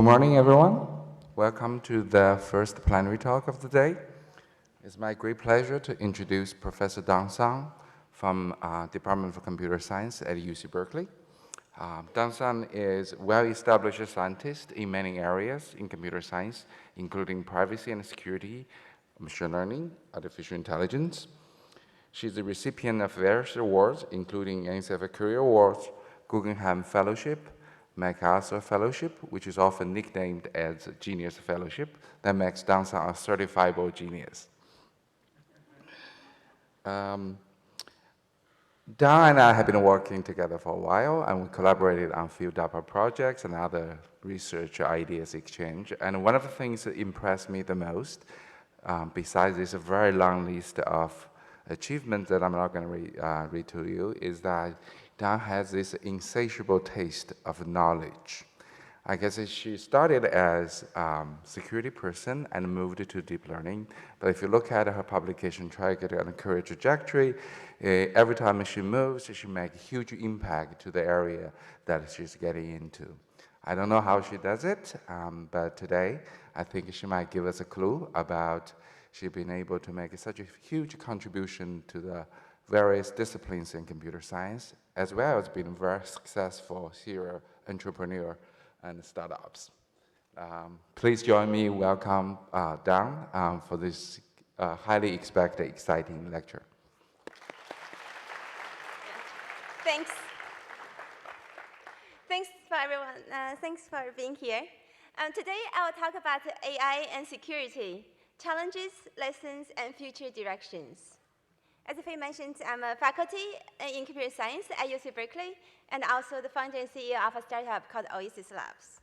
Good morning, everyone. Welcome to the first plenary talk of the day. It's my great pleasure to introduce Professor Dong Sun from Department of Computer Science at UC Berkeley. Dong Sun is a well-established scientist in many areas in computer science, including privacy and security, machine learning, artificial intelligence. She's the recipient of various awards, including NSF Career Awards, Guggenheim Fellowship, MacArthur Fellowship, which is often nicknamed as Genius Fellowship, that makes Dong Sun a certifiable genius. Don and I have been working together for a while, and we collaborated on a few DARPA projects and other research ideas exchange. And one of the things that impressed me the most, besides this very long list of achievements that I'm not going to read to you, is that Don has this insatiable taste of knowledge. I guess she started as a security person and moved to deep learning. But if you look at her publication track and her career trajectory, every time she moves, she makes a huge impact to the area that she's getting into. I don't know how she does it, but today I think she might give us a clue about she being able to make such a huge contribution to the various disciplines in computer science, as well as being very successful serial entrepreneur and startups. Please join me, welcome Dong for this highly expected, exciting lecture. Thanks. Thanks for everyone. Thanks for being here. Today I will talk about AI and security, challenges, lessons, and future directions. As Fei mentioned, I'm a faculty in computer science at UC Berkeley, and also the founder and CEO of a startup called Oasis Labs.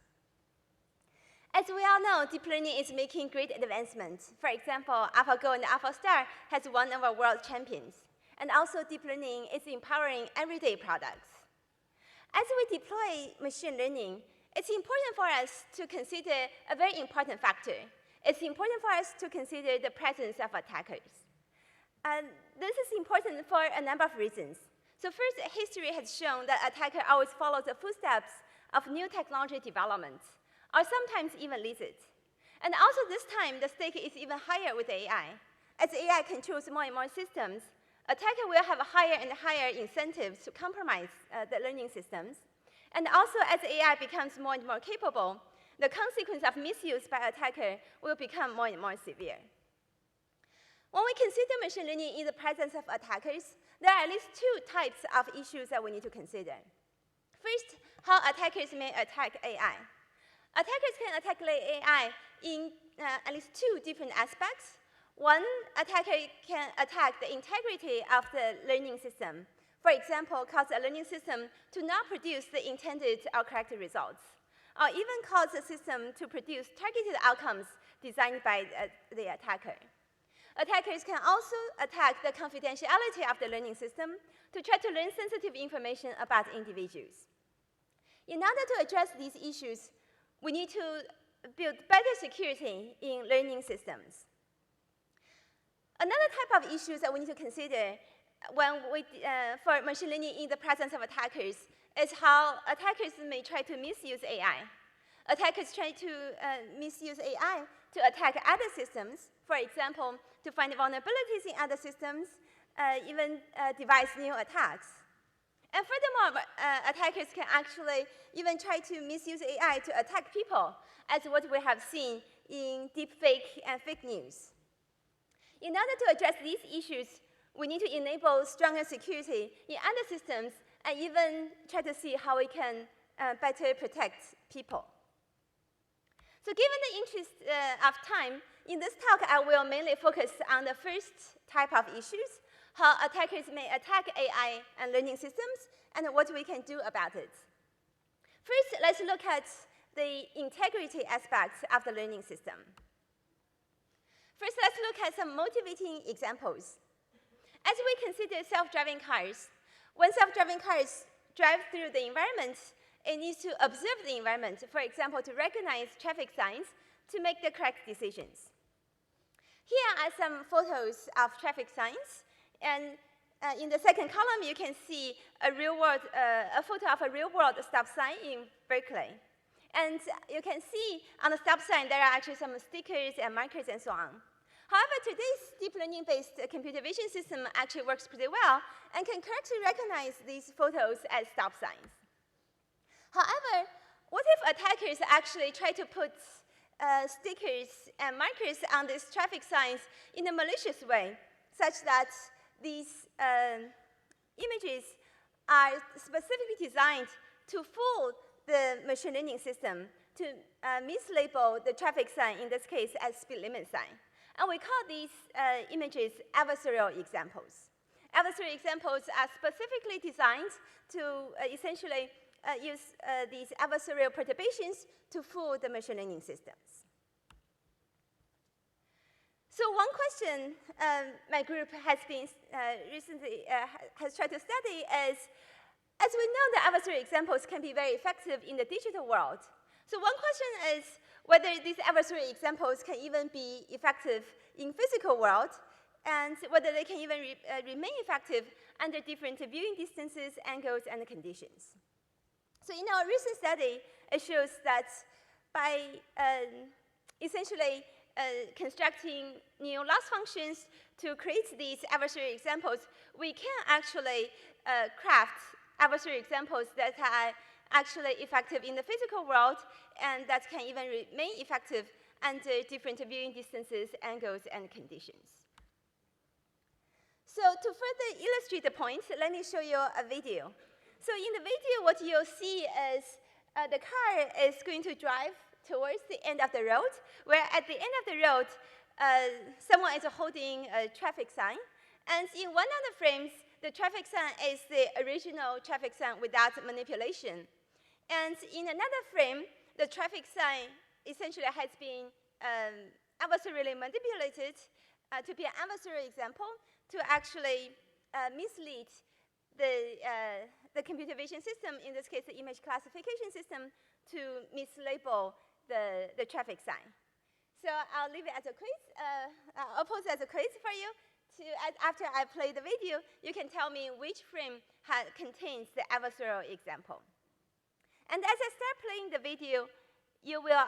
As we all know, deep learning is making great advancements. For example, AlphaGo and AlphaStar has won over world champions. And also deep learning is empowering everyday products. As we deploy machine learning, it's important for us to consider a very important factor. It's important for us to consider the presence of attackers. This is important for a number of reasons. So first, history has shown that attacker always follows the footsteps of new technology development, or sometimes even leads it. And also this time, the stake is even higher with AI. As AI controls more and more systems, attacker will have higher and higher incentives to compromise the learning systems. And also, as AI becomes more and more capable, the consequence of misuse by attacker will become more and more severe. When we consider machine learning in the presence of attackers, there are at least two types of issues that we need to consider. First, how attackers may attack AI. Attackers can attack AI in at least two different aspects. One, attacker can attack the integrity of the learning system. For example, cause a learning system to not produce the intended or correct results, or even cause the system to produce targeted outcomes designed by the attacker. Attackers can also attack the confidentiality of the learning system to try to learn sensitive information about individuals. In order to address these issues, we need to build better security in learning systems. Another type of issues that we need to consider for machine learning in the presence of attackers is how attackers may try to misuse AI. Attackers try to misuse AI to attack other systems, for example, to find vulnerabilities in other systems, even devise new attacks. And furthermore, attackers can actually even try to misuse AI to attack people, as what we have seen in deepfake and fake news. In order to address these issues, we need to enable stronger security in other systems and even try to see how we can better protect people. So given the interest of time, in this talk, I will mainly focus on the first type of issues, how attackers may attack AI and learning systems, and what we can do about it. First, let's look at the integrity aspects of the learning system. First, let's look at some motivating examples. As we consider self-driving cars, when self-driving cars drive through the environment, it needs to observe the environment, for example, to recognize traffic signs to make the correct decisions. Here are some photos of traffic signs, and in the second column, you can see a photo of a real-world stop sign in Berkeley. And you can see on the stop sign, there are actually some stickers and markers and so on. However, today's deep learning-based computer vision system actually works pretty well and can correctly recognize these photos as stop signs. However, what if attackers actually try to put stickers and markers on these traffic signs in a malicious way, such that these images are specifically designed to fool the machine learning system to mislabel the traffic sign, in this case, as speed limit sign. And we call these images adversarial examples. Adversarial examples are specifically designed to essentially use these adversarial perturbations to fool the machine learning systems. So one question my group has been recently has tried to study is, as we know, the adversarial examples can be very effective in the digital world. So one question is whether these adversarial examples can even be effective in physical world, and whether they can even remain effective under different viewing distances, angles, and conditions. So in our recent study, it shows that by essentially constructing new loss functions to create these adversarial examples, we can actually craft adversarial examples that are actually effective in the physical world, and that can even remain effective under different viewing distances, angles, and conditions. So to further illustrate the point, let me show you a video. So in the video, what you'll see is the car is going to drive towards the end of the road, where at the end of the road, someone is holding a traffic sign. And in one of the frames, the traffic sign is the original traffic sign without manipulation. And in another frame, the traffic sign essentially has been adversarially manipulated to be an adversarial example to actually mislead the computer vision system, in this case, the image classification system, to mislabel the traffic sign. So I'll leave it as a quiz. I'll pose it as a quiz for you. After I play the video, you can tell me which frame contains the adversarial example. And as I start playing the video, you will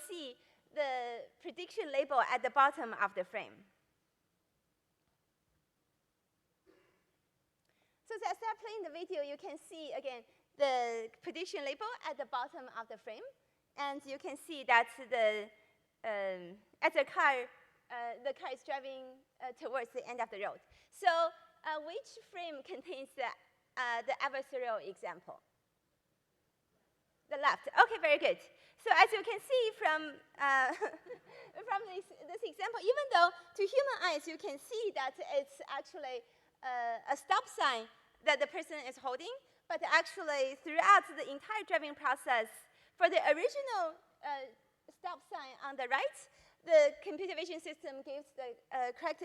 see the prediction label at the bottom of the frame. So as I start playing the video, you can see, again, the prediction label at the bottom of the frame. And you can see that as the car is driving towards the end of the road. So which frame contains the adversarial example? The left. OK, very good. So as you can see from this example, even though to human eyes you can see that it's actually a stop sign that the person is holding, but actually throughout the entire driving process, for the original stop sign on the right, the computer vision system gives the correct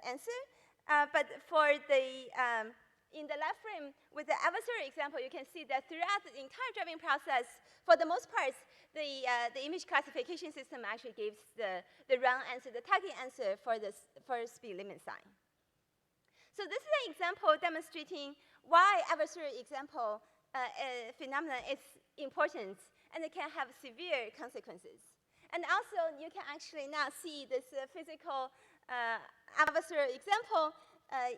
answer. But for the in the left frame, with the adversarial example, you can see that throughout the entire driving process, for the most part, the image classification system actually gives the wrong answer, the target answer for speed limit sign. So this is an example demonstrating why adversarial example phenomenon is important, and it can have severe consequences. And also, you can actually now see this physical adversarial example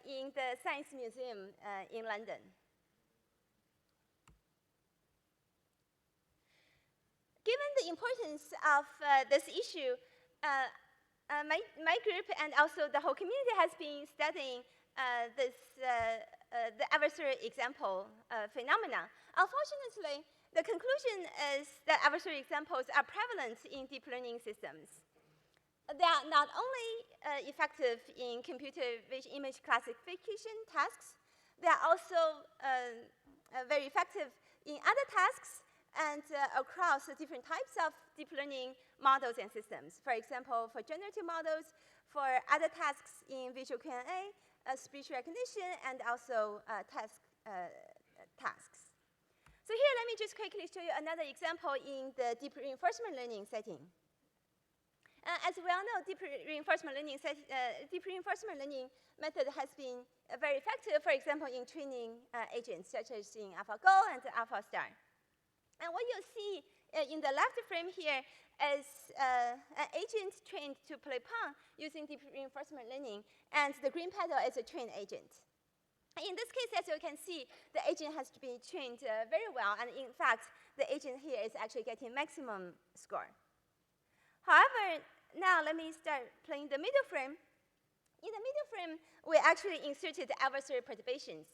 in the Science Museum in London. Given the importance of this issue, my group and also the whole community has been studying the adversarial example phenomena. Unfortunately, the conclusion is that adversarial examples are prevalent in deep learning systems. They are not only effective in computer vision image classification tasks, they are also very effective in other tasks and across different types of deep learning models and systems. For example, for generative models, for other tasks in visual Q&A, speech recognition, and also tasks. So here, let me just quickly show you another example in the deep reinforcement learning setting. As we all know, deep reinforcement learning method has been very effective, for example, in training agents, such as in AlphaGo and AlphaStar. And what you'll see in the left frame here is an agent trained to play Pong using deep reinforcement learning, and the green petal is a trained agent. In this case, as you can see, the agent has to be trained very well, and in fact, the agent here is actually getting maximum score. However, now let me start playing the middle frame. In the middle frame, we actually inserted adversarial perturbations.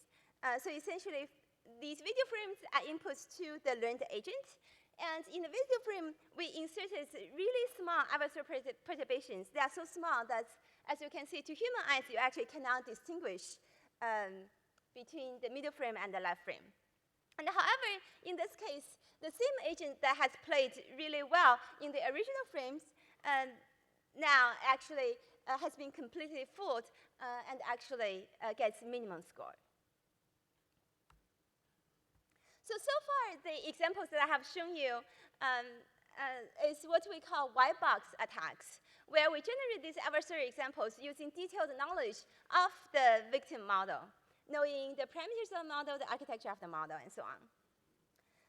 So essentially, these video frames are inputs to the learned agent. And in the video frame, we inserted really small adversarial perturbations. They are so small that, as you can see, to human eyes, you actually cannot distinguish between the middle frame and the left frame. And however, in this case, the same agent that has played really well in the original frames now actually has been completely fooled and actually gets minimum score. So far, the examples that I have shown you is what we call white box attacks, where we generate these adversarial examples using detailed knowledge of the victim model, knowing the parameters of the model, the architecture of the model, and so on.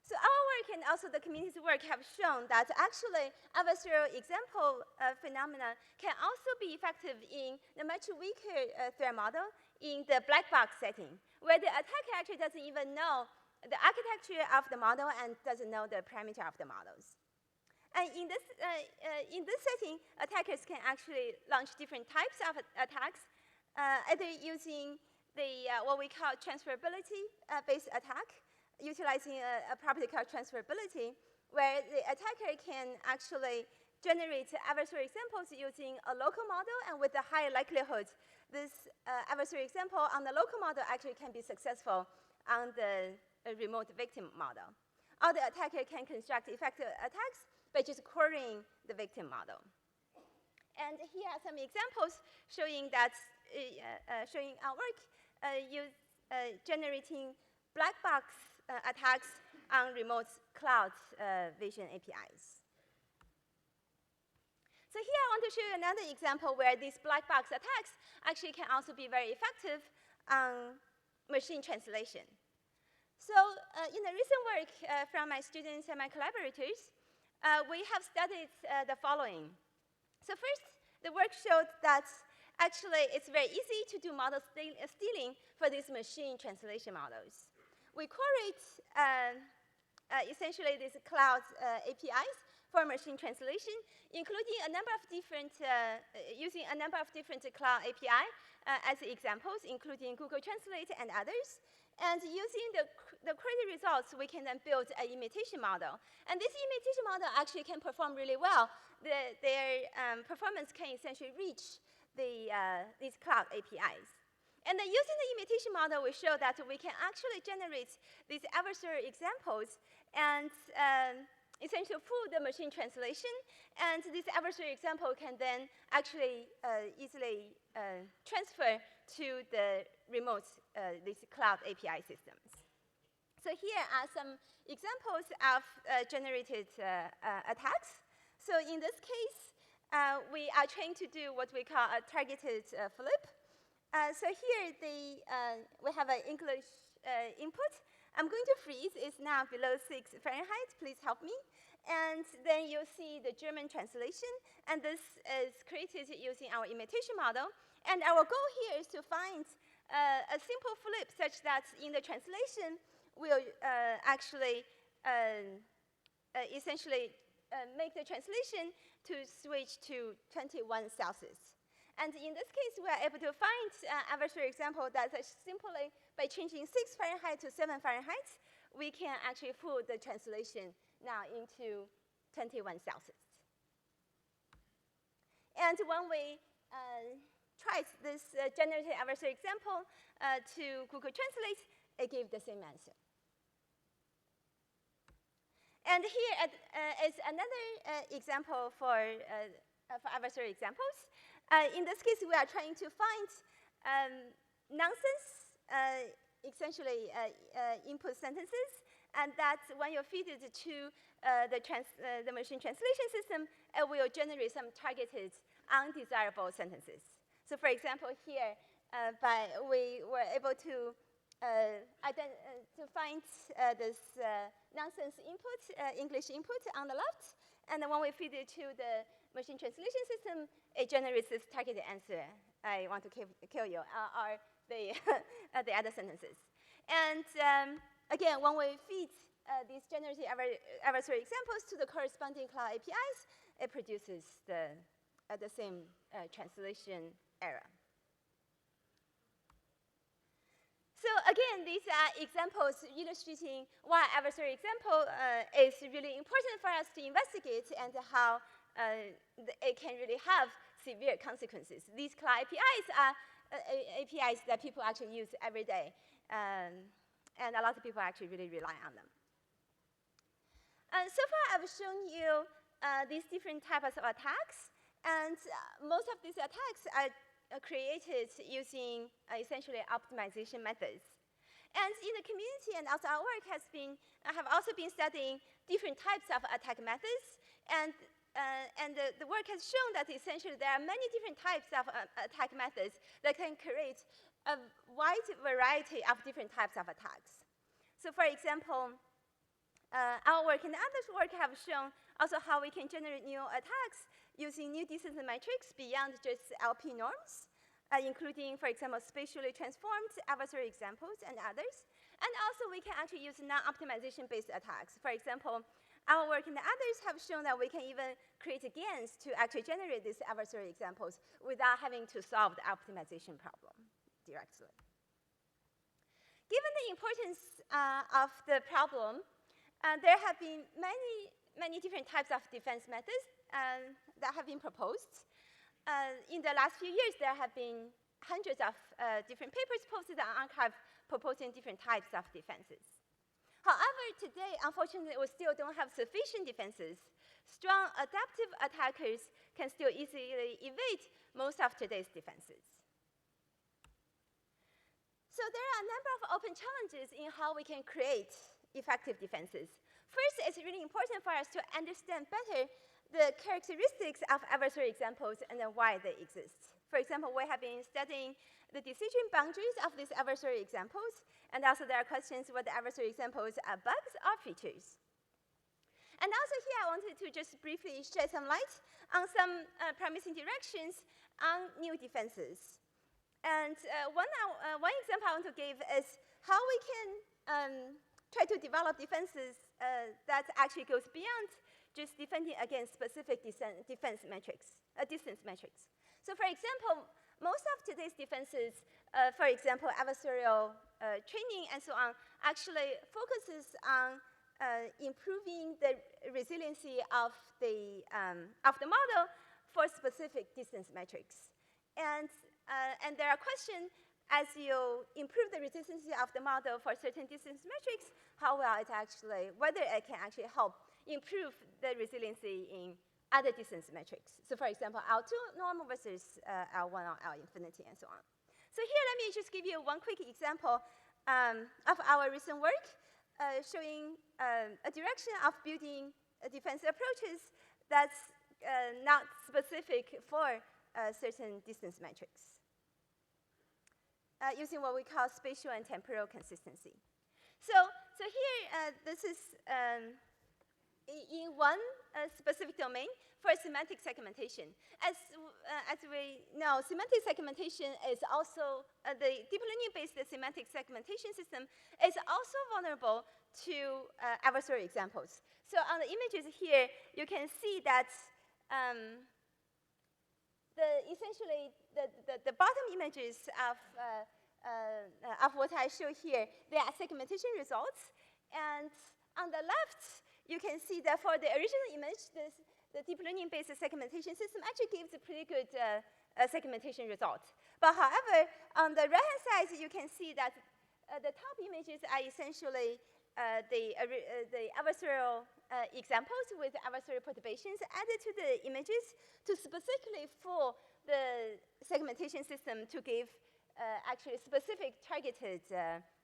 So our work and also the community's work have shown that actually adversarial example phenomena can also be effective in the much weaker threat model in the black box setting, where the attacker actually doesn't even know the architecture of the model and doesn't know the parameter of the models. And in this setting, attackers can actually launch different types of attacks, either using the what we call transferability-based attack, utilizing a property called transferability, where the attacker can actually generate adversarial examples using a local model, and with a high likelihood, this adversarial example on the local model actually can be successful on the remote victim model. Or the attacker can construct effective attacks by just querying the victim model. And here are some examples showing that showing our work generating black box attacks on remote cloud vision APIs. So here I want to show you another example where these black box attacks actually can also be very effective on machine translation. So in the recent work from my students and my collaborators, we have studied the following. So first, the work showed that actually it's very easy to do model stealing for these machine translation models. We queried essentially these cloud APIs for machine translation, including a number of different, using a number of different cloud API as examples, including Google Translate and others. And using the query results, we can then build an imitation model. And this imitation model actually can perform really well. Their performance can essentially reach these cloud APIs. And then using the imitation model, we show that we can actually generate these adversarial examples and essentially fool the machine translation. And this adversarial example can then actually easily transfer to the remote, these cloud API systems. So here are some examples of generated attacks. So in this case, we are trying to do what we call a targeted flip. So here we have an English input. I'm going to freeze. It's now below 6 Fahrenheit. Please help me. And then you'll see the German translation. And this is created using our imitation model. And our goal here is to find a simple flip such that in the translation, we'll actually essentially make the translation to switch to 21 Celsius. And in this case, we are able to find an adversarial example that simply by changing 6 Fahrenheit to 7 Fahrenheit, we can actually fool the translation now into 21 Celsius. And when we tried this generated adversarial example to Google Translate, it gave the same answer. And here is another example for adversarial examples. In this case, we are trying to find nonsense, essentially input sentences, and that when you feed it to the machine translation system, it will generate some targeted undesirable sentences. So for example, here, we were able to to find this nonsense input, English input on the left, and then when we feed it to the machine translation system, it generates this targeted answer. I want to kill you, or the, the other sentences. And again, when we feed these generative adversarial examples to the corresponding cloud APIs, it produces the same translation error. So again, these are examples illustrating why adversarial example is really important for us to investigate and how it can really have severe consequences. These cloud APIs are APIs that people actually use every day, and a lot of people actually really rely on them. So far, I've shown you these different types of attacks, and most of these attacks are created using essentially optimization methods. And in the community and also our work have also been studying different types of attack methods, and the work has shown that essentially there are many different types of attack methods that can create a wide variety of different types of attacks. So for example, our work and others' work have shown also how we can generate new attacks using new distance metrics beyond just LP norms, including, for example, spatially transformed adversarial examples and others. And also, we can actually use non-optimization-based attacks. For example, our work and others have shown that we can even create GANs to actually generate these adversarial examples without having to solve the optimization problem directly. Given the importance of the problem, there have been many different types of defense methods that have been proposed. In the last few years, there have been hundreds of different papers posted on arXiv proposing different types of defenses. However, today, unfortunately, we still don't have sufficient defenses. Strong adaptive attackers can still easily evade most of today's defenses. So there are a number of open challenges in how we can create effective defenses. First, it's really important for us to understand better the characteristics of adversarial examples and then why they exist. For example, we have been studying the decision boundaries of these adversarial examples, and also there are questions whether adversarial examples are bugs or features. And also here, I wanted to just briefly shed some light on some promising directions on new defenses. And one example I want to give is how we can try to develop defenses that actually goes beyond just defending against specific defense metrics, distance metrics. So for example, most of today's defenses, for example, adversarial training and so on, actually focuses on improving the resiliency of the model for specific distance metrics. And there are questions, as you improve the resiliency of the model for certain distance metrics, how well it actually, whether it can actually help improve the resiliency in other distance metrics. So for example, L2 normal versus L1 or L infinity and so on. So here, let me just give you one quick example of our recent work showing a direction of building defense approaches that's not specific for certain distance metrics, using what we call spatial and temporal consistency. So here, this is in one specific domain for semantic segmentation. As we know, semantic segmentation is also, the deep learning-based semantic segmentation system is also vulnerable to adversarial examples. So on the images here, you can see that essentially the bottom images of what I show here, they are segmentation results. And on the left, you can see that for the original image, the deep learning-based segmentation system actually gives a pretty good segmentation result. But however, on the right-hand side, you can see that the top images are essentially the adversarial examples with adversarial perturbations added to the images to specifically fool the segmentation system to give actually specific targeted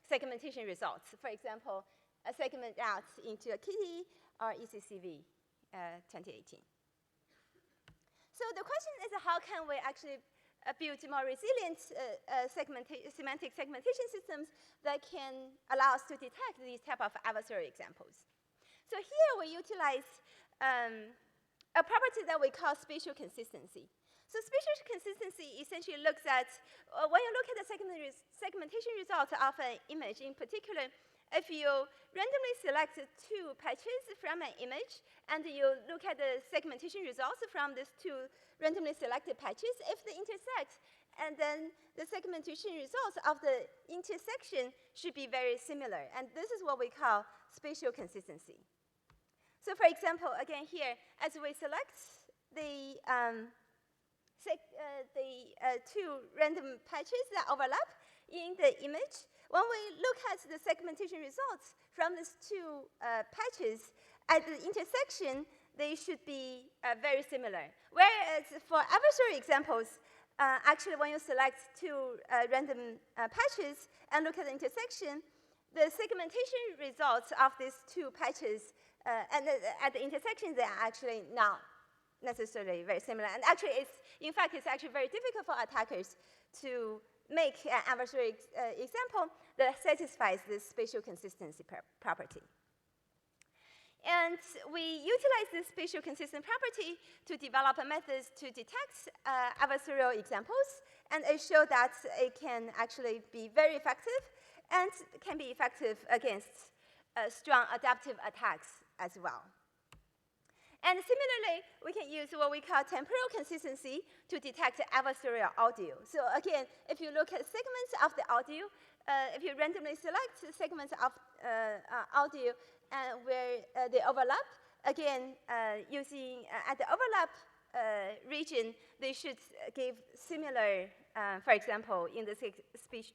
segmentation results. For example, a segment out into a kitty or ECCV 2018. So the question is, how can we actually build more resilient semantic segmentation systems that can allow us to detect these type of adversarial examples. So here we utilize a property that we call spatial consistency. So spatial consistency essentially looks at, when you look at the segmentation results of an image, in particular, if you randomly select 2 patches from an image, and you look at the segmentation results from these 2 randomly selected patches, if they intersect, and then the segmentation results of the intersection should be very similar. And this is what we call spatial consistency. So for example, again here, as we select the 2 random patches that overlap in the image, when we look at the segmentation results from these 2 patches at the intersection, they should be very similar. Whereas for adversarial examples, actually when you select 2 random patches and look at the intersection, the segmentation results of these 2 patches and at the intersection, they are actually not necessarily very similar. And actually, in fact, it's actually very difficult for attackers to make an adversarial example that satisfies this spatial consistency property. And we utilize this spatial consistent property to develop methods to detect adversarial examples, and it showed that it can actually be very effective and can be effective against strong adaptive attacks as well. And similarly, we can use what we call temporal consistency to detect adversarial audio. So again, if you look at segments of the audio, if you randomly select segments of audio where they overlap, again, using at the overlap region, they should give similar, for example, in the speech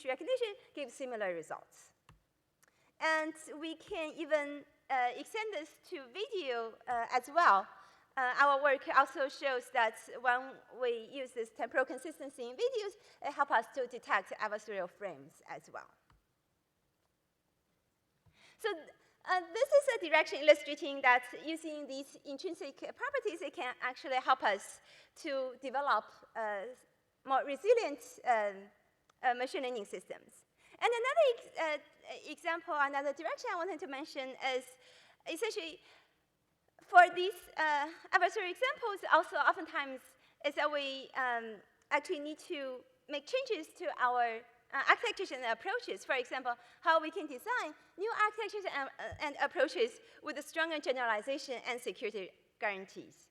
recognition, give similar results. And we can even extend this to video as well. Our work also shows that when we use this temporal consistency in videos, it helps us to detect adversarial frames as well. So this is a direction illustrating that using these intrinsic properties, it can actually help us to develop more resilient machine learning systems. And another example, another direction I wanted to mention is essentially for these adversarial examples, also oftentimes is that we actually need to make changes to our architectures and approaches. For example, how we can design new architectures and approaches with a stronger generalization and security guarantees.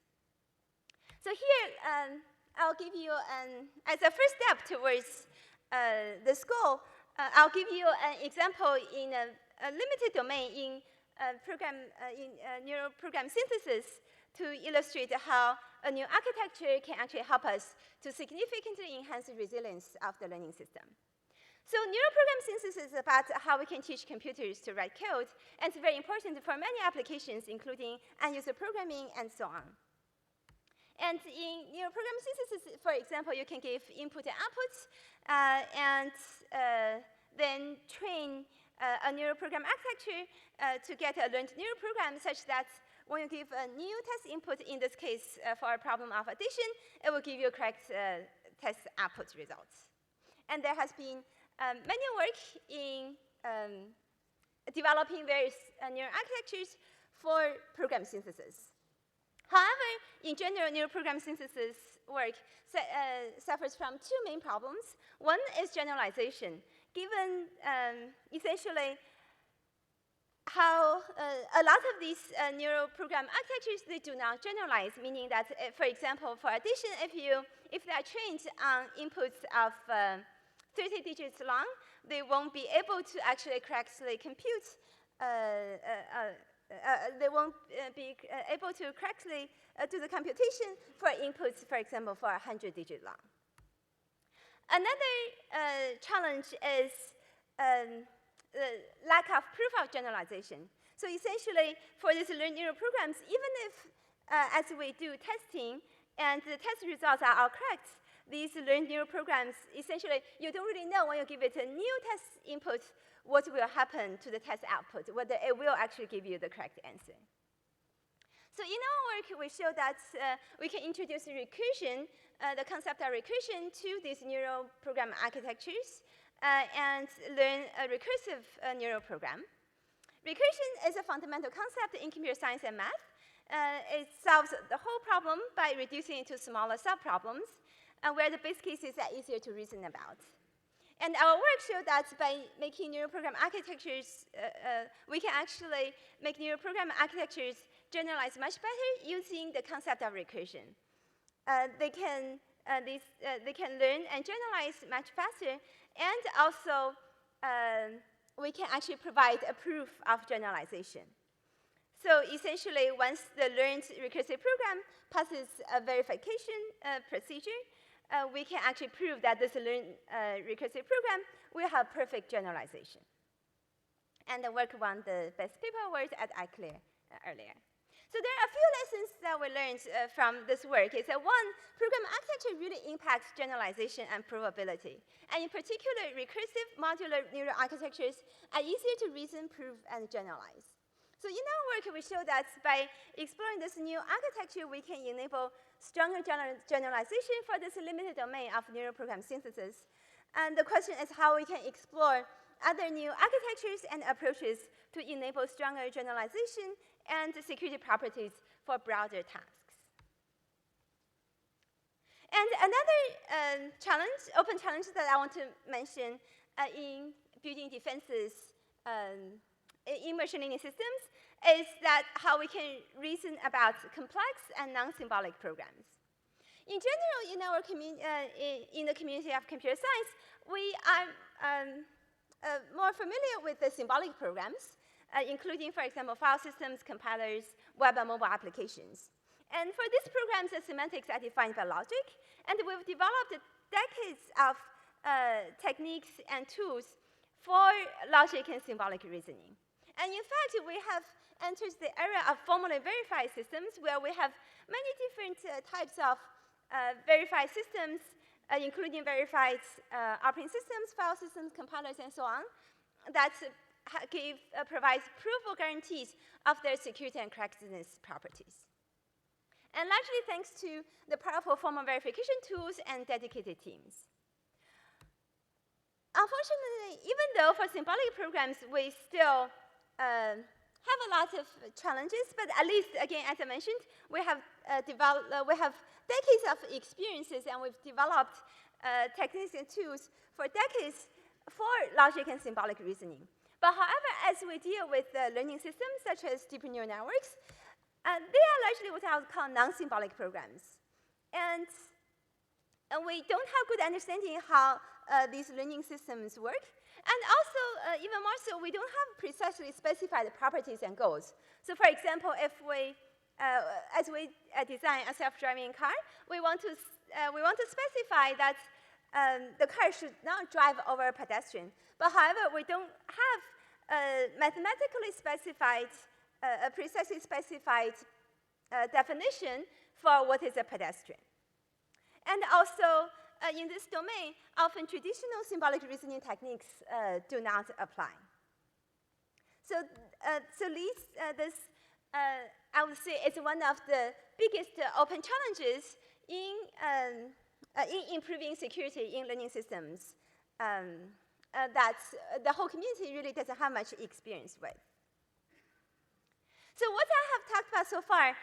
So here, I'll give you, as a first step towards this goal, I'll give you an example in a limited domain in neural program synthesis to illustrate how a new architecture can actually help us to significantly enhance the resilience of the learning system. So neural program synthesis is about how we can teach computers to write code, and it's very important for many applications, including end-user programming and so on. And in neural program synthesis, for example, you can give input and outputs, and then train a neural program architecture to get a learned neural program such that when you give a new test input, in this case for a problem of addition, it will give you correct test output results. And there has been many work in developing various neural architectures for program synthesis. However, in general, neural program synthesis work suffers from 2 main problems. One is generalization. Given essentially how a lot of these neural program architectures, they do not generalize, meaning that, for example, for addition, if they are trained on inputs of 30 digits long, they won't be able to actually correctly compute they won't be able to correctly do the computation for inputs, for example, for 100-digit long. Another challenge is the lack of proof of generalization. So essentially, for these learned neural programs, even if, as we do testing, and the test results are all correct, these learned neural programs, essentially, you don't really know when you give it a new test input what will happen to the test output, whether it will actually give you the correct answer. So So in our work, we show that we can introduce recursion, the concept of recursion, to these neural program architectures and learn a recursive neural program. Recursion is a fundamental concept in computer science and math. It solves the whole problem by reducing it to smaller subproblems, where the base cases are easier to reason about. And our work showed that by making neural program architectures, we can actually make neural program architectures generalize much better using the concept of recursion. They can learn and generalize much faster, and also we can actually provide a proof of generalization. So essentially, once the learned recursive program passes a verification procedure, we can actually prove that this learned recursive program will have perfect generalization. And the work won the best paper award at ICLR earlier. So there are a few lessons that we learned from this work. Is that one, program architecture really impacts generalization and provability. And in particular, recursive modular neural architectures are easier to reason, prove, and generalize. So in our work, we show that by exploring this new architecture, we can enable stronger generalization for this limited domain of neural program synthesis. And the question is how we can explore other new architectures and approaches to enable stronger generalization and security properties for broader tasks. And another open challenge that I want to mention in building defenses in machine learning systems is that how we can reason about complex and non-symbolic programs. In general, in our in the community of computer science, we are more familiar with the symbolic programs, including, for example, file systems, compilers, web and mobile applications. And for these programs, the semantics are defined by logic, and we've developed decades of techniques and tools for logic and symbolic reasoning. And in fact, we have entered the era of formally verified systems, where we have many different types of verified systems, including verified operating systems, file systems, compilers, and so on, that provides provable guarantees of their security and correctness properties. And largely thanks to the powerful formal verification tools and dedicated teams. Unfortunately, even though for symbolic programs we still have a lot of challenges, but at least, again, as I mentioned, we have decades of experiences, and we've developed techniques and tools for decades for logic and symbolic reasoning. But however, as we deal with learning systems such as deep neural networks, they are largely what I would call non-symbolic programs. And we don't have good understanding how these learning systems work. And also, even more so, we don't have precisely specified properties and goals. So for example, if we, as we design a self-driving car, we want to specify that the car should not drive over a pedestrian. But however, we don't have mathematically specified, a precisely specified definition for what is a pedestrian. And also, in this domain, often traditional symbolic reasoning techniques do not apply. So, this, I would say, is one of the biggest open challenges in improving security in learning systems that the whole community really doesn't have much experience with. So what I have talked about so far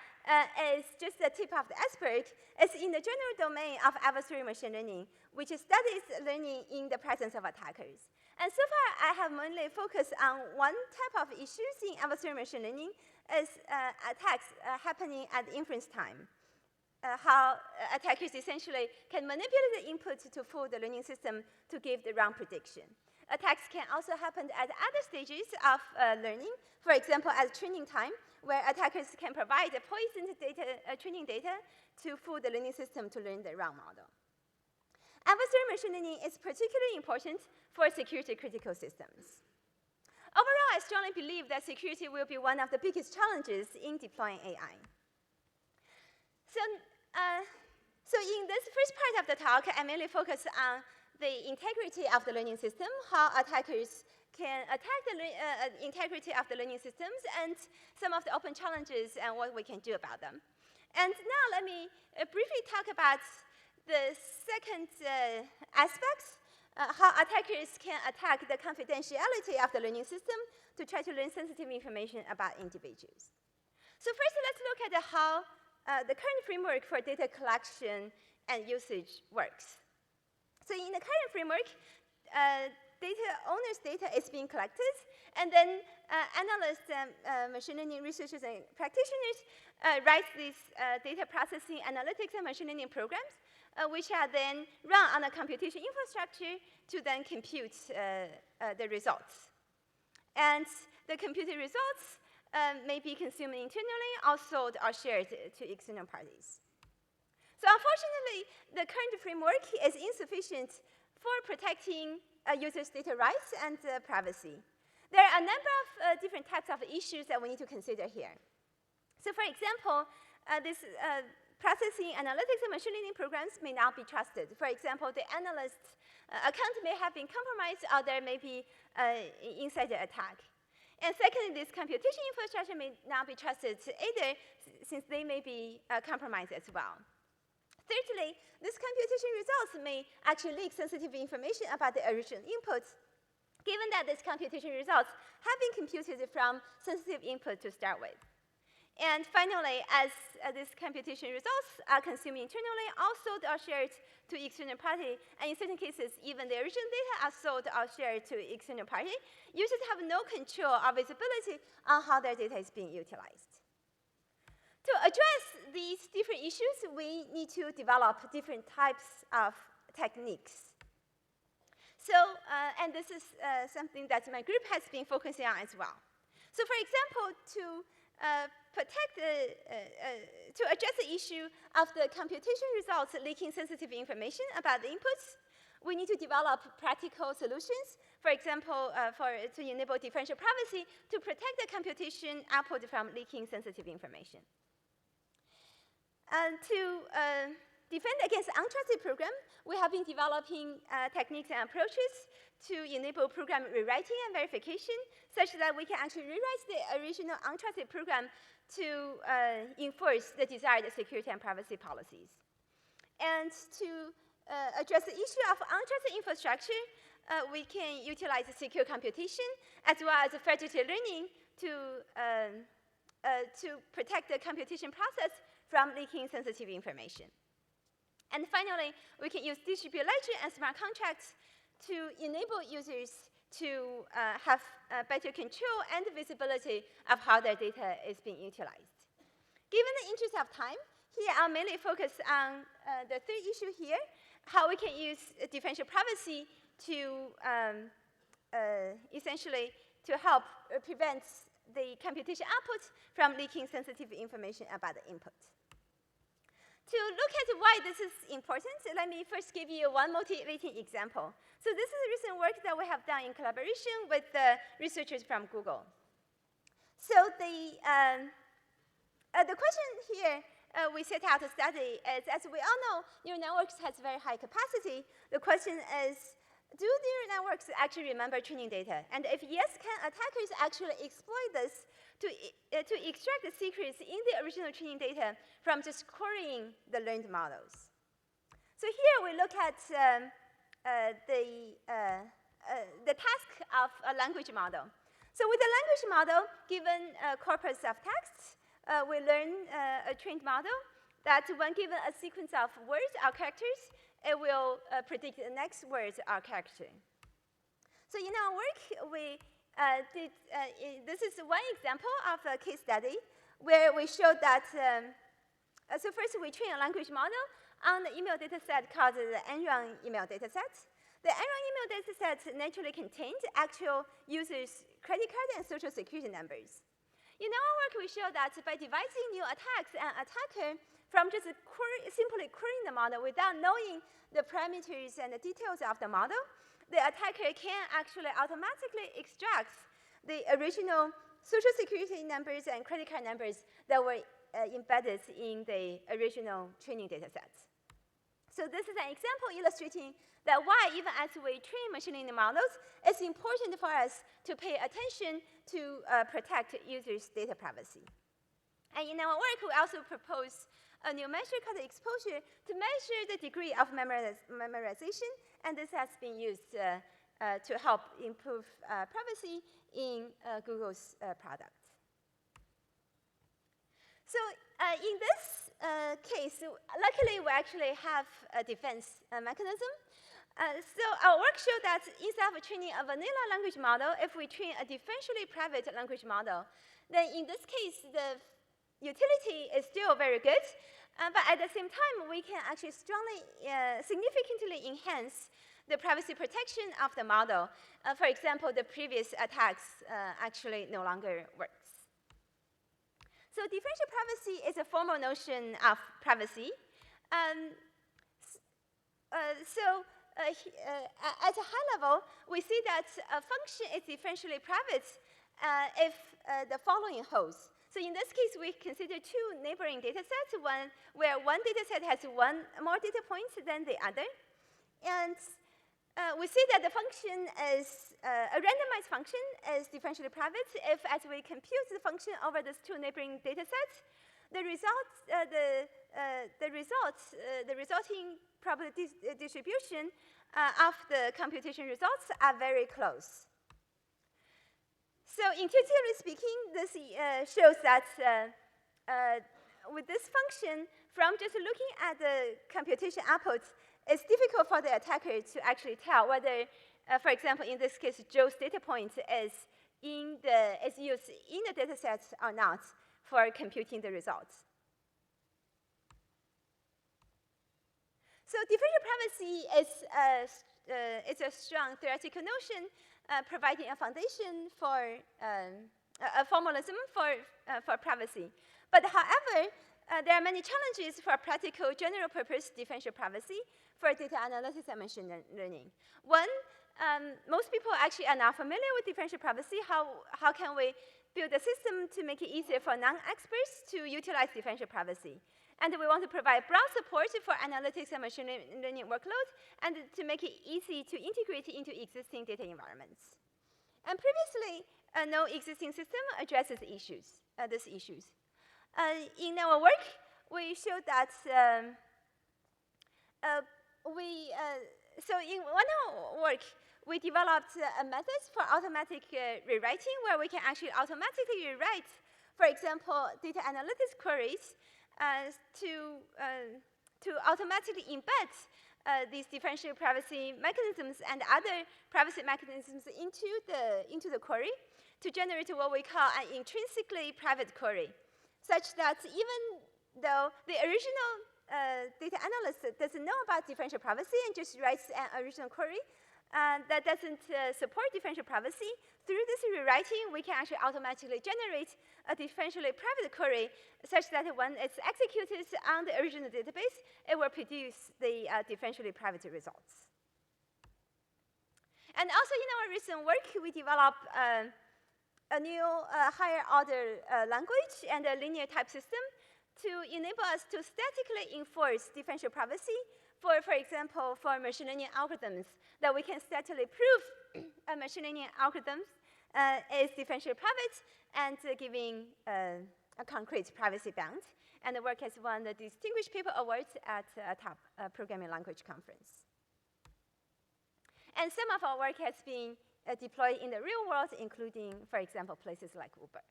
is just the tip of the iceberg. It's in the general domain of adversarial machine learning, which studies learning in the presence of attackers. And so far, I have mainly focused on one type of issues in adversarial machine learning, is attacks happening at inference time. How attackers essentially can manipulate the input to fool the learning system to give the wrong prediction. Attacks can also happen at other stages of learning, for example, at training time, where attackers can provide poisoned training data to fool the learning system to learn the wrong model. Adversarial machine learning is particularly important for security-critical systems. Overall, I strongly believe that security will be one of the biggest challenges in deploying AI. So in this first part of the talk, I mainly focus on the integrity of the learning system, how attackers can attack the integrity of the learning systems and some of the open challenges and what we can do about them. And now let me briefly talk about the second aspect, how attackers can attack the confidentiality of the learning system to try to learn sensitive information about individuals. So first, let's look at how the current framework for data collection and usage works. So in the current framework, owner's data is being collected, and then analysts, machine learning researchers, and practitioners write these data processing, analytics, and machine learning programs, which are then run on a computation infrastructure to then compute the results. And the computed results may be consumed internally, or sold or shared to external parties. So unfortunately, the current framework is insufficient for protecting users' data rights and privacy. There are a number of different types of issues that we need to consider here. So for example, this processing, analytics, and machine learning programs may not be trusted. For example, the analyst's account may have been compromised, or there may be insider attack. And secondly, this computation infrastructure may not be trusted either, since they may be compromised as well. Thirdly, these computation results may actually leak sensitive information about the original inputs, given that these computation results have been computed from sensitive input to start with. And finally, as these computation results are consumed internally, or sold or shared to external party, and in certain cases, even the original data are sold or shared to external party, users have no control or visibility on how their data is being utilized. To address these different issues, we need to develop different types of techniques. So, and this is something that my group has been focusing on as well. So for example, to address the issue of the computation results leaking sensitive information about the inputs, we need to develop practical solutions, for example, to enable differential privacy to protect the computation output from leaking sensitive information. To defend against untrusted program, we have been developing techniques and approaches to enable program rewriting and verification, such that we can actually rewrite the original untrusted program to enforce the desired security and privacy policies. And to address the issue of untrusted infrastructure, we can utilize secure computation as well as federated learning to protect the computation process from leaking sensitive information. And finally, we can use distributed ledger and smart contracts to enable users to have better control and visibility of how their data is being utilized. Given the interest of time, here I'll mainly focus on the third issue here, how we can use differential privacy to essentially to help prevent the computation output from leaking sensitive information about the input. To look at why this is important, let me first give you one motivating example. So this is recent work that we have done in collaboration with the researchers from Google. So the question here we set out to study is, as we all know, neural networks has very high capacity. The question is, do neural networks actually remember training data? And if yes, can attackers actually exploit this to extract the secrets in the original training data from just querying the learned models? So here we look at the task of a language model. So with a language model, given a corpus of texts, we learn a trained model that when given a sequence of words or characters, it will predict the next words or character. So in our work, we this is one example of a case study where we showed that, so first we train a language model on the email data set called the Enron email data set. The Enron email data set naturally contained actual users' credit card and social security numbers. In our work, we showed that by devising new attacks, an attacker from just simply querying the model without knowing the parameters and the details of the model, the attacker can actually automatically extract the original social security numbers and credit card numbers that were embedded in the original training data sets. So this is an example illustrating that why, even as we train machine learning models, it's important for us to pay attention to protect users' data privacy. And in our work, we also propose a new measure called exposure to measure the degree of memorization, and this has been used to help improve privacy in Google's product. So in this case, luckily we actually have a defense mechanism. So our work showed that instead of training a vanilla language model, if we train a differentially private language model, then in this case, the utility is still very good. But at the same time, we can actually strongly, significantly enhance the privacy protection of the model. For example, the previous attacks actually no longer works. So differential privacy is a formal notion of privacy. At a high level, we see that a function is differentially private if the following holds. So in this case, we consider two neighboring data sets, one where one data set has one more data points than the other. And we see that the function is, a randomized function is differentially private if, as we compute the function over these two neighboring data sets, the resulting probability distribution of the computation results are very close. So intuitively speaking, this shows that with this function, from just looking at the computation output, it's difficult for the attacker to actually tell whether, for example, in this case, Joe's data point is used in the data set or not for computing the results. So differential privacy is a strong theoretical notion providing a foundation for a formalism for privacy. But however, there are many challenges for practical general-purpose differential privacy for data analytics and machine learning. One, most people actually are not familiar with differential privacy. How can we build a system to make it easier for non-experts to utilize differential privacy? And we want to provide broad support for analytics and machine learning workloads, and to make it easy to integrate into existing data environments. And previously, no existing system addresses these issues. In our work, we showed that so in one of our work, we developed a method for automatic rewriting where we can actually automatically rewrite, for example, data analytics queries to automatically embed these differential privacy mechanisms and other privacy mechanisms into the query to generate what we call an intrinsically private query, such that even though the original data analyst doesn't know about differential privacy and just writes an original query that doesn't support differential privacy, through this rewriting, we can actually automatically generate a differentially private query such that when it's executed on the original database, it will produce the differentially private results. And also in our recent work, we developed a new higher order language and a linear type system to enable us to statically enforce differential privacy for example, for machine learning algorithms, that we can statically prove a machine learning algorithm is differentially private and giving a concrete privacy bound. And the work has won the Distinguished Paper Awards at a top programming language conference. And some of our work has been deployed in the real world, including, for example, places like Uber.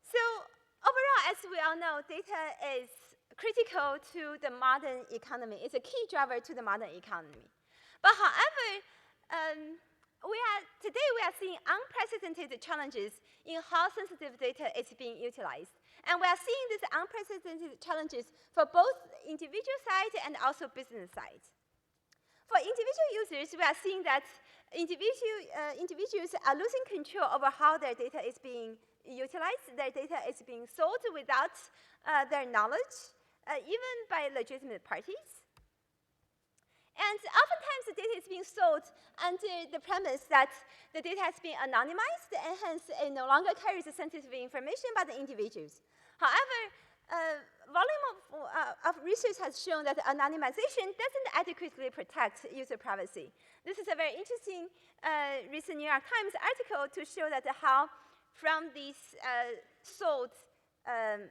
So overall, as we all know, data is critical to the modern economy. It's a key driver to the modern economy. But however, today we are seeing unprecedented challenges in how sensitive data is being utilized. And we are seeing these unprecedented challenges for both individual side and also business side. For individual users, we are seeing that individuals are losing control over how their data is being utilized. Their data is being sold without their knowledge, even by legitimate parties. And oftentimes, the data is being sold under the premise that the data has been anonymized, and hence it no longer carries sensitive information about the individuals. However, volume of research has shown that anonymization doesn't adequately protect user privacy. This is a very interesting recent New York Times article to show that how from these sold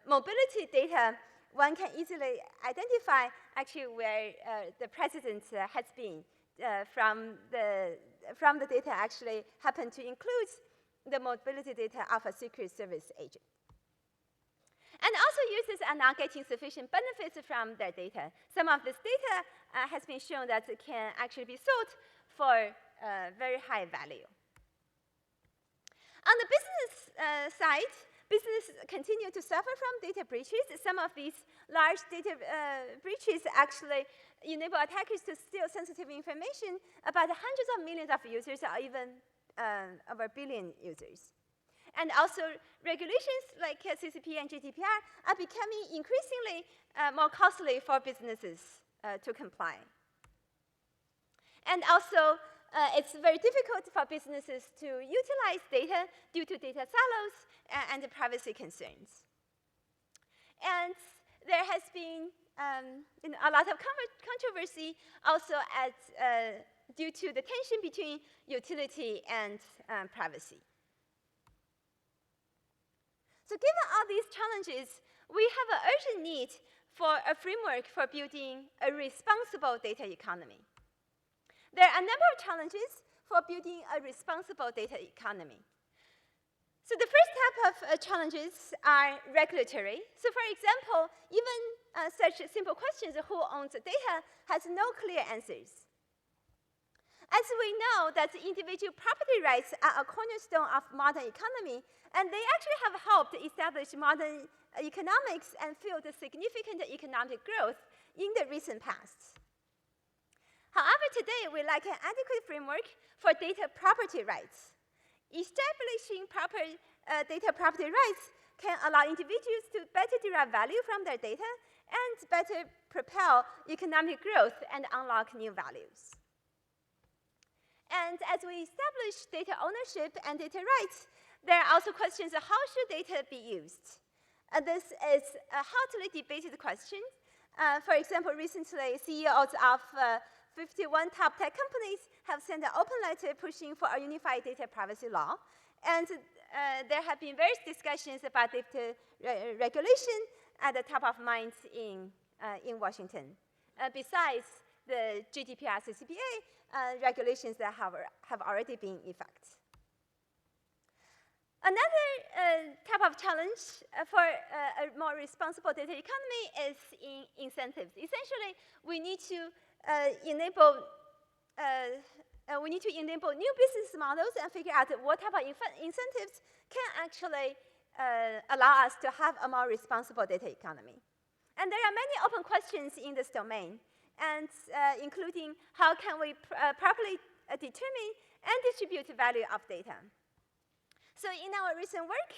mobility data, one can easily identify actually where the president has been from the data actually happen to include the mobility data of a Secret Service agent. And also users are not getting sufficient benefits from their data. Some of this data has been shown that it can actually be sold for very high value. On the business side, businesses continue to suffer from data breaches. Some of these large data breaches actually enable attackers to steal sensitive information about hundreds of millions of users or even over a billion users. And also, regulations like CCP and GDPR are becoming increasingly more costly for businesses to comply. And also, it's very difficult for businesses to utilize data due to data silos and privacy concerns. And there has been a lot of controversy also due to the tension between utility and privacy. So given all these challenges, we have an urgent need for a framework for building a responsible data economy. There are a number of challenges for building a responsible data economy. So the first type of challenges are regulatory. So for example, even such simple questions, who owns the data, has no clear answers. As we know that individual property rights are a cornerstone of modern economy, and they actually have helped establish modern economics and fueled significant economic growth in the recent past. However, today we lack an adequate framework for data property rights. Establishing proper data property rights can allow individuals to better derive value from their data and better propel economic growth and unlock new values. And as we establish data ownership and data rights, there are also questions of how should data be used. This is a hotly debated question. For example, recently, CEOs of 51 top tech companies have sent an open letter pushing for a unified data privacy law. And there have been various discussions about data regulation at the top of mind in Washington. Besides the GDPR CCPA regulations that have already been in effect. Another type of challenge for a more responsible data economy is in incentives. Essentially, we need to enable new business models and figure out what type of incentives can actually allow us to have a more responsible data economy. And there are many open questions in this domain, and including how can we properly determine and distribute the value of data. So in our recent work,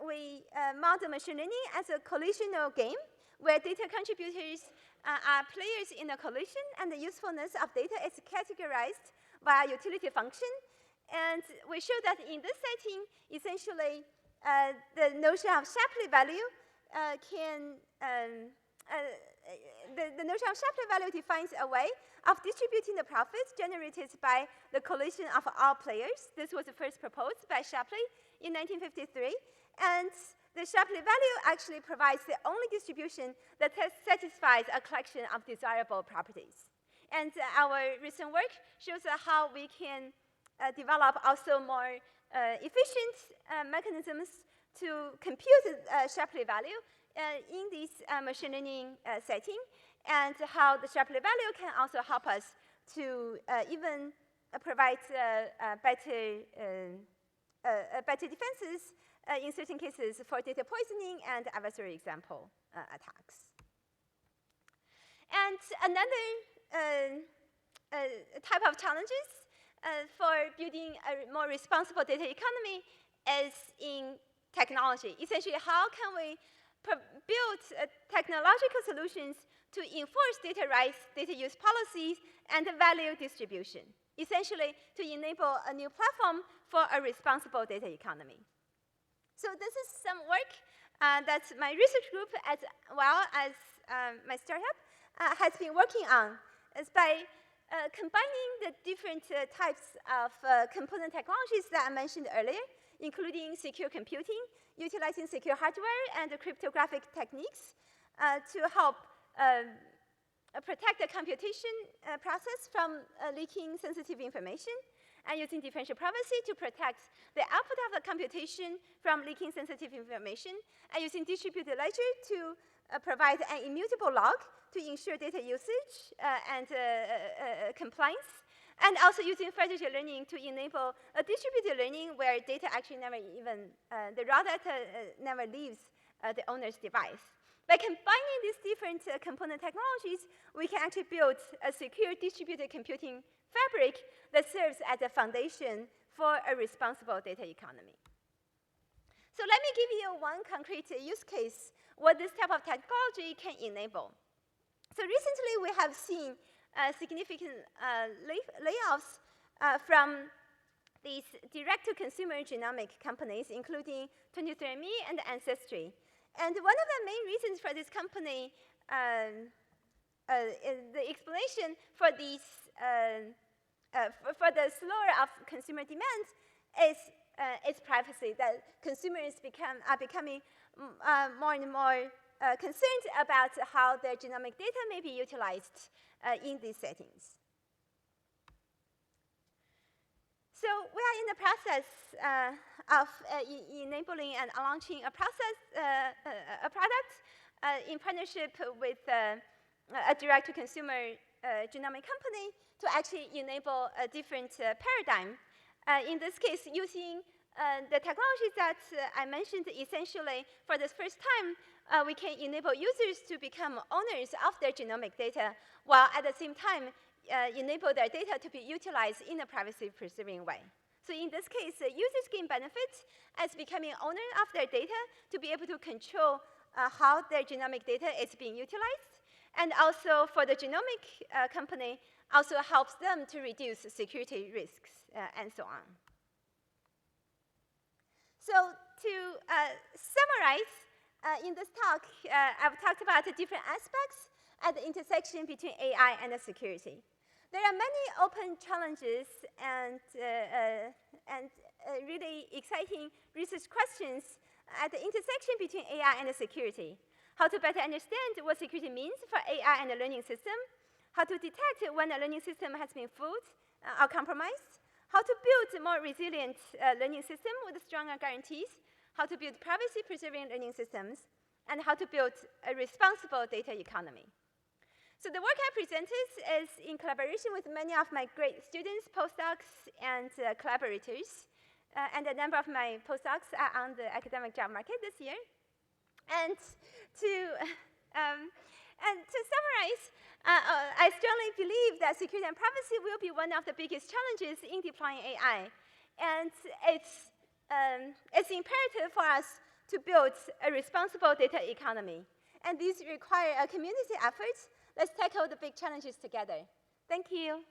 we model machine learning as a collisional game where data contributors are players in a collision, and the usefulness of data is categorized via utility function. And we show that in this setting, essentially, the notion of Shapley value the notion of Shapley value defines a way of distributing the profits generated by the collision of all players. This was first proposed by Shapley in 1953. And the Shapley value actually provides the only distribution that satisfies a collection of desirable properties. And our recent work shows how we can develop also more efficient mechanisms to compute Shapley value in this machine learning setting, and how the Shapley value can also help us to even provide better defenses in certain cases for data poisoning and adversarial example attacks. And another type of challenges for building a more responsible data economy is in technology. Essentially, how can we build technological solutions to enforce data rights, data use policies, and value distribution, essentially to enable a new platform for a responsible data economy. So this is some work that my research group, as well as my startup, has been working on. Is by combining the different types of component technologies that I mentioned earlier, including secure computing, utilizing secure hardware and cryptographic techniques to help protect the computation process from leaking sensitive information, and using differential privacy to protect the output of the computation from leaking sensitive information, and using distributed ledger to provide an immutable log to ensure data usage and compliance, and also using federated learning to enable a distributed learning where data actually never even, the raw data never leaves the owner's device. By combining these different component technologies, we can actually build a secure distributed computing fabric that serves as a foundation for a responsible data economy. So let me give you one concrete use case what this type of technology can enable. So recently we have seen significant layoffs from these direct-to-consumer genomic companies, including 23andMe and Ancestry. And one of the main reasons for this company, the explanation for these for the slower of consumer demand is privacy, that consumers are becoming more and more concerned about how their genomic data may be utilized in these settings. So we are in the process of enabling and launching a product in partnership with a direct-to-consumer genomic company to actually enable a different paradigm. In this case, using the technologies that I mentioned, essentially, for the first time, we can enable users to become owners of their genomic data, while at the same time, enable their data to be utilized in a privacy-preserving way. So in this case, users gain benefits as becoming owner of their data to be able to control how their genomic data is being utilized. And also for the genomic company, also helps them to reduce security risks and so on. So to summarize, in this talk, I've talked about the different aspects at the intersection between AI and security. There are many open challenges and really exciting research questions at the intersection between AI and security. How to better understand what security means for AI and a learning system, how to detect when a learning system has been fooled or compromised, how to build a more resilient learning system with stronger guarantees, how to build privacy-preserving learning systems, and how to build a responsible data economy. So the work I presented is in collaboration with many of my great students, postdocs, and collaborators. And a number of my postdocs are on the academic job market this year. And to summarize, I strongly believe that security and privacy will be one of the biggest challenges in deploying AI. And it's imperative for us to build a responsible data economy. And these require a community effort. Let's tackle the big challenges together. Thank you.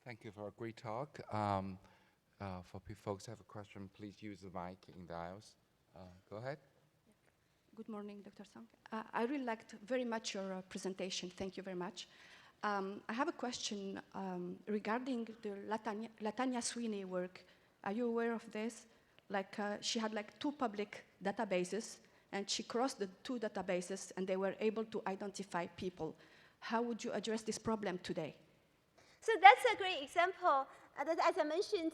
Thank you for a great talk. For folks who have a question, please use the mic in the aisles. Go ahead. Good morning, Dr. Song. I really liked very much your presentation. Thank you very much. I have a question regarding the Latanya Sweeney work. Are you aware of this? Like, she had like 2 public databases, and she crossed the 2 databases, and they were able to identify people. How would you address this problem today? So that's a great example that, as I mentioned,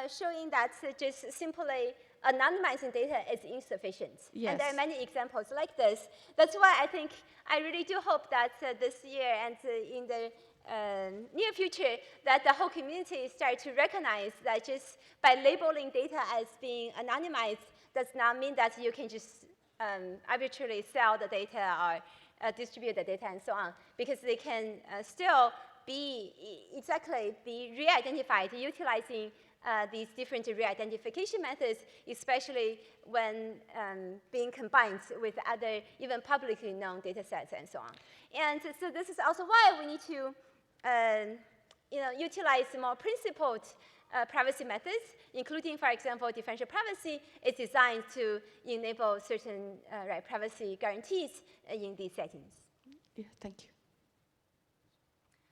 showing that just simply anonymizing data is insufficient. Yes. And there are many examples like this. That's why I think I really do hope that this year and in the near future that the whole community start to recognize that just by labeling data as being anonymized does not mean that you can just arbitrarily sell the data or distribute the data and so on, because they can still be re-identified utilizing these different re-identification methods, especially when being combined with other even publicly known data sets and so on. And so this is also why we need to utilize more principled privacy methods, including, for example, differential privacy is designed to enable certain privacy guarantees in these settings. Yeah, thank you.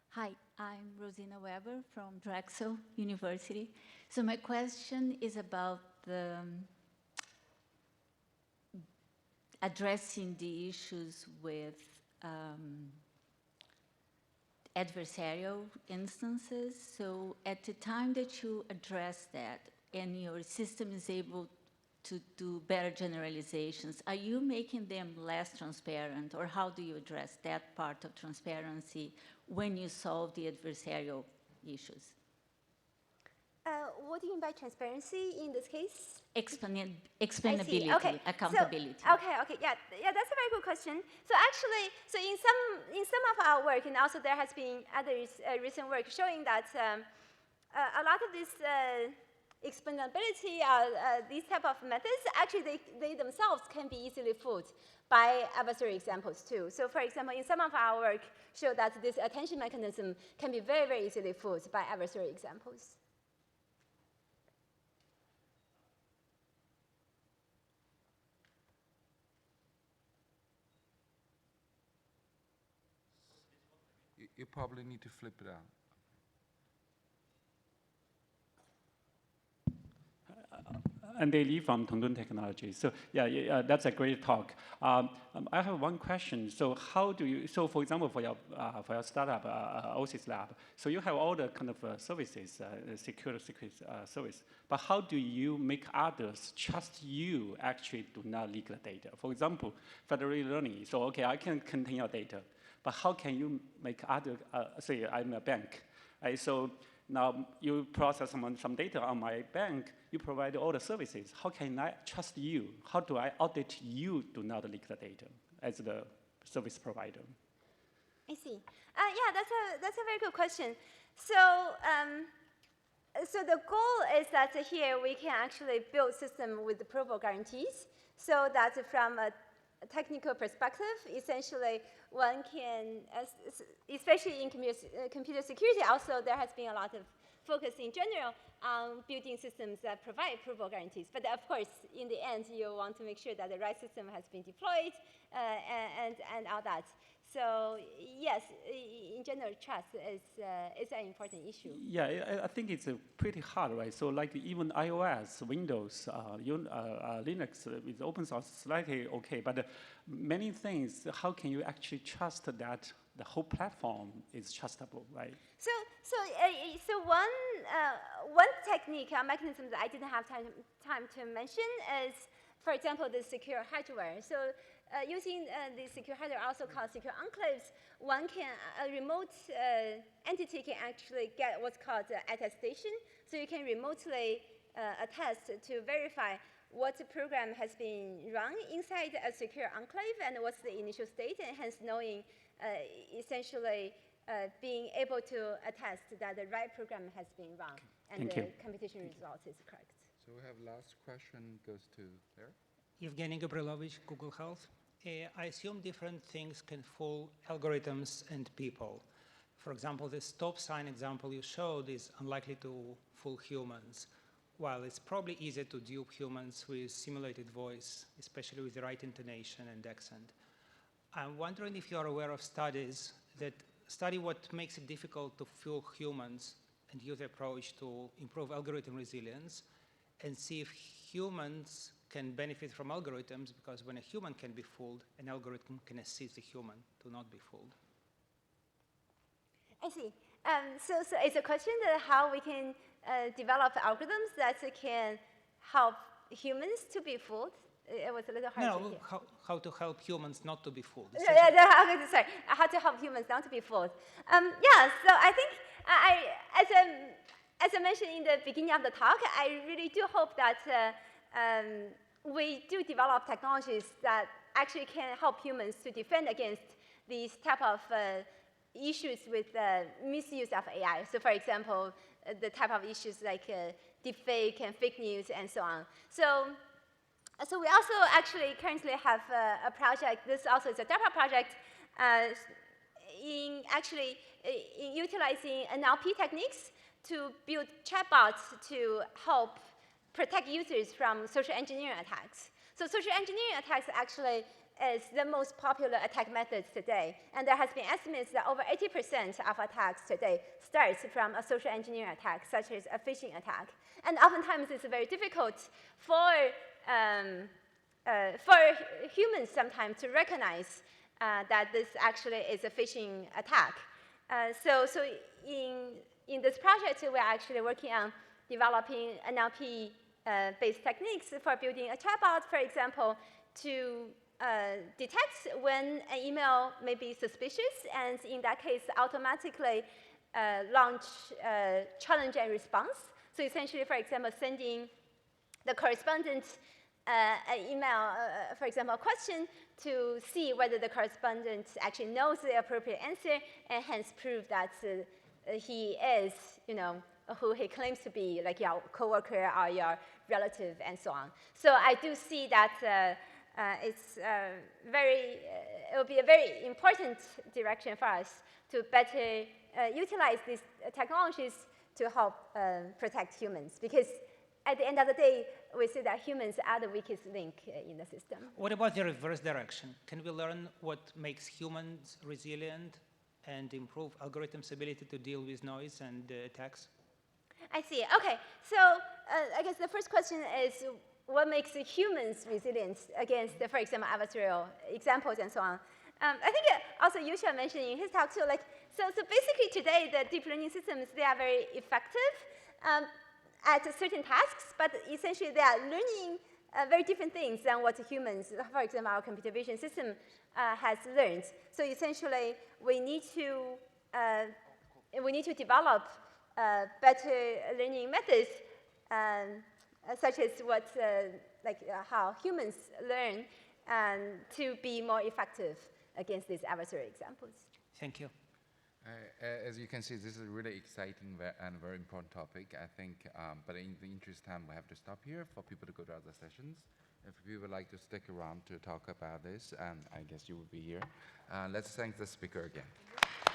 Hi, I'm Rosina Weber from Drexel University. So my question is about the addressing the issues with adversarial instances. So at the time that you address that and your system is able to do better generalizations, are you making them less transparent, or how do you address that part of transparency when you solve the adversarial issues? What do you mean by transparency in this case? Explainability, okay. accountability. So, okay, yeah, that's a very good question. So actually, so in some of our work, and also there has been others recent work showing that a lot of this explainability, these type of methods, actually they themselves can be easily fooled by adversarial examples too. So for example, in some of our work show that this attention mechanism can be very, very easily fooled by adversarial examples. You probably need to flip it out. Andy Lee from Tongdun Technology. So yeah, that's a great talk. I have one question. So how do you, so for example, for your startup, OSIS Lab, so you have all the kind of services, secure service, but how do you make others trust you actually do not leak the data? For example, federated learning. So okay, I can contain your data, but how can you make other, say I'm a bank, right? So now you process some data on my bank, you provide all the services. How can I trust you? How do I audit you do not leak the data as the service provider? I see. Yeah, that's a very good question. So, so the goal is that here we can actually build system with the provable guarantees, so that from a technical perspective, essentially one can, especially in computer security, also there has been a lot of focus in general on building systems that provide provable guarantees. But of course, in the end, you want to make sure that the right system has been deployed and all that. So yes, in general, trust is an important issue. Yeah, I think it's pretty hard, right? So like even iOS, Windows, Linux with open source slightly okay, but many things, how can you actually trust that the whole platform is trustable, right? So one technique or mechanism that I didn't have time to mention is, for example, the secure hardware. So using the secure hardware, also called secure enclaves, one can, a remote entity can actually get what's called attestation. So you can remotely attest to verify what program has been run inside a secure enclave and what's the initial state, and hence knowing essentially being able to attest that the right program has been run and the computation result is correct. So we have last question goes to there. Evgeny Gabrilovich, Google Health. I assume different things can fool algorithms and people. For example, the stop sign example you showed is unlikely to fool humans, while it's probably easier to dupe humans with simulated voice, especially with the right intonation and accent. I'm wondering if you're aware of studies that study what makes it difficult to fool humans and use the approach to improve algorithm resilience, and see if humans can benefit from algorithms, because when a human can be fooled, an algorithm can assist the human to not be fooled. I see. So it's a question that how we can develop algorithms that can help humans to be fooled. It was a little hard to hear. How to help humans not to be fooled. Okay, sorry. How to help humans not to be fooled. Yeah, so I think as I mentioned in the beginning of the talk, I really do hope that we do develop technologies that actually can help humans to defend against these type of issues with misuse of AI. So for example, the type of issues like deepfake and fake news and so on. So we also actually currently have a project, this also is a DARPA project, in utilizing NLP techniques to build chatbots to help protect users from social engineering attacks. So social engineering attacks actually is the most popular attack methods today. And there has been estimates that over 80% of attacks today starts from a social engineering attack, such as a phishing attack. And oftentimes it's very difficult for humans sometimes to recognize that this actually is a phishing attack. So in this project, we're actually working on developing NLP-based techniques for building a chatbot, for example, to detect when an email may be suspicious, and in that case, automatically launch challenge and response. So essentially, for example, sending the correspondent an email, for example, a question to see whether the correspondent actually knows the appropriate answer, and hence prove that he is, who he claims to be, like your coworker or your relative, and so on. So I do see that it will be a very important direction for us to better utilize these technologies to help protect humans, because at the end of the day, we see that humans are the weakest link in the system. What about the reverse direction? Can we learn what makes humans resilient and improve algorithms' ability to deal with noise and attacks? I see. Okay. So I guess the first question is, what makes humans resilient against, for example, adversarial examples and so on? I think also Yusha mentioned in his talk too, so basically today the deep learning systems, they are very effective at certain tasks, but essentially they are learning very different things than what humans, for example, our computer vision system has learned. So essentially we need to develop better learning methods, such as how humans learn, to be more effective against these adversarial examples. Thank you. As you can see, this is a really exciting and very important topic, I think. But in the interest of time, we have to stop here for people to go to other sessions. If you would like to stick around to talk about this, and I guess you will be here, let's thank the speaker again.